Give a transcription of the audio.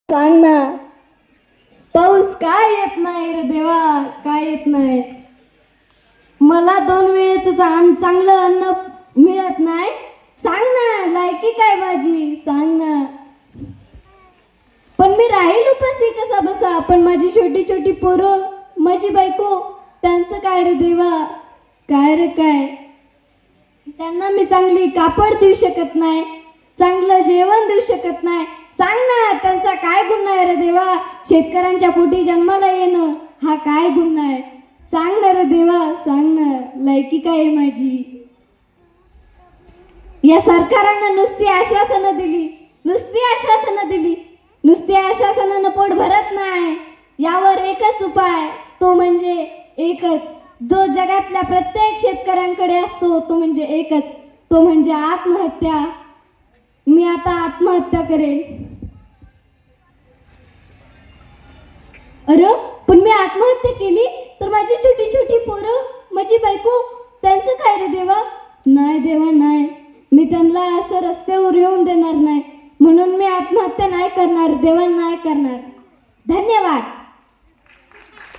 सांग ना. पाऊस काय येत नाही रे देवा, काय येत नाही. मला 2 वेळेचं चांगलं अन्न मिळत नाही. सांग ना, लायकी काय माझी, सांग ना. पण मी राहील उपाशी कसा बसा. पण माझी छोटी छोटी पोरं, माझी बायको, त्यांचं काय रे देवा, काय रे काय. त्यांना मी चांगली कापड देऊ शकत नाही, चांगलं जेवण देऊ शकत नाही. सांग ना, त्यांचा काय गुन्हा आहे रे देवा. शेतकऱ्यांच्या पोटी जन्माला येणं हा काय गुन्हा आहे. सांग ना रे देवा, सांग ना, लायकी काय आहे माझी. या सरकारानं नुसती आश्वासनं दिली, नुसती आश्वासनं दिली, नुसती आश्वासनानं पोट भरत नाही. यावर एकच उपाय, तो म्हणजे एकच, जो जगातल्या प्रत्येक शेतकऱ्यांकडे असतो, तो म्हणजे एकच, तो म्हणजे आत्महत्या. मी आता आत्महत्या करेन. अरे पण मी आत्महत्या केली तर माझी छोटी छोटी पोरं, माझी बायको, त्यांचं काय रे देवा. नाही देवा नाही, मी त्यांना असं रस्त्यावर येऊन देणार नाही. म्हणून मी आत्महत्या नाही करणार देवा, नाही करणार. धन्यवाद.